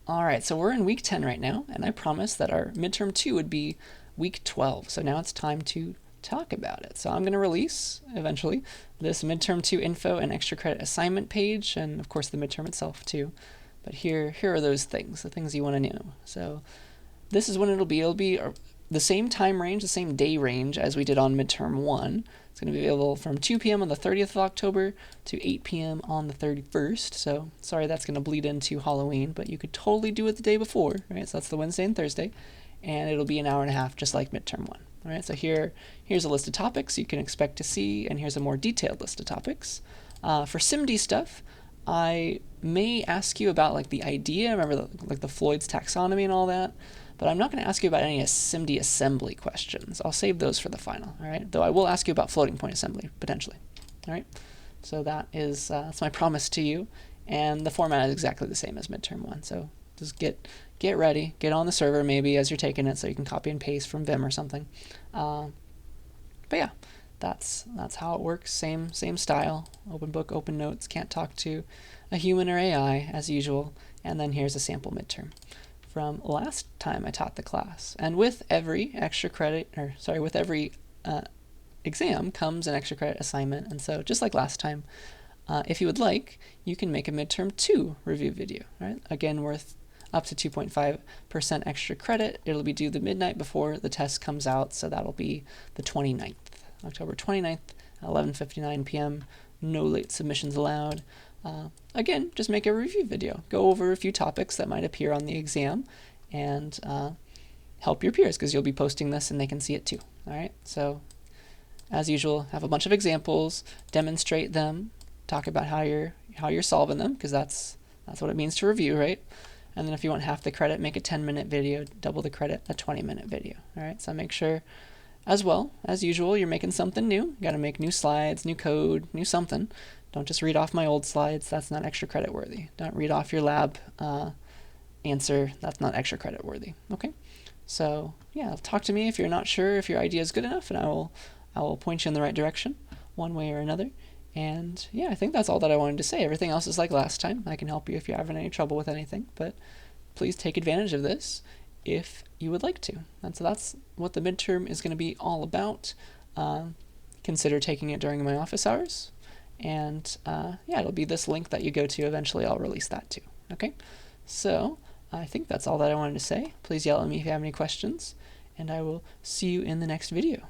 All right, so we're in week 10 right now, and I promised that our midterm 2 would be week 12. So now it's time to talk about it. So I'm going to release eventually this midterm 2 info and extra credit assignment page, and of course the midterm itself too. But here are those things, the things you want to know. So this is when it'll be. It'll be the same time range, the same day range as we did on midterm 1. It's going to be available from 2 p.m. on the 30th of October to 8 p.m. on the 31st. So sorry that's going to bleed into Halloween, but you could totally do it the day before, right? So that's the Wednesday and Thursday, and it'll be an hour and a half just like midterm 1. All right, so here's a list of topics you can expect to see, and here's a more detailed list of topics. For SIMD stuff, I may ask you about like the idea, remember like the Floyd's taxonomy and all that, but I'm not going to ask you about any SIMD assembly questions. I'll save those for the final, all right? Though I will ask you about floating point assembly, potentially, all right? So that's my promise to you, and the format is exactly the same as midterm 1, so just get ready, get on the server maybe as you're taking it so you can copy and paste from Vim or something. But yeah, that's how it works, same style, open book, open notes, can't talk to a human or AI as usual, and then here's a sample midterm from last time I taught the class. And with every extra credit, with every exam comes an extra credit assignment. And so just like last time, if you would like, you can make a midterm 2 review video, right? Again, worth up to 2.5% extra credit. It'll be due the midnight before the test comes out, so that'll be the 29th, October 29th, 11:59 p.m. No late submissions allowed. Again, just make a review video. Go over a few topics that might appear on the exam and help your peers because you'll be posting this and they can see it too. All right, so as usual, have a bunch of examples, demonstrate them, talk about how you're solving them because that's what it means to review, right? And then if you want half the credit, make a 10-minute video, double the credit, a 20-minute video. All right, so make sure, as well, as usual, you're making something new. You got to make new slides, new code, new something. Don't just read off my old slides. That's not extra credit worthy. Don't read off your lab answer. That's not extra credit worthy. Okay, so yeah, talk to me if you're not sure if your idea is good enough, and I will point you in the right direction, one way or another. And yeah, I think that's all that I wanted to say. Everything else is like last time. I can help you if you're having any trouble with anything, but please take advantage of this if you would like to. And so that's what the midterm is going to be all about. Consider taking it during my office hours. And yeah, it'll be this link that you go to. Eventually I'll release that too. Okay, so I think that's all that I wanted to say. Please yell at me if you have any questions, and I will see you in the next video.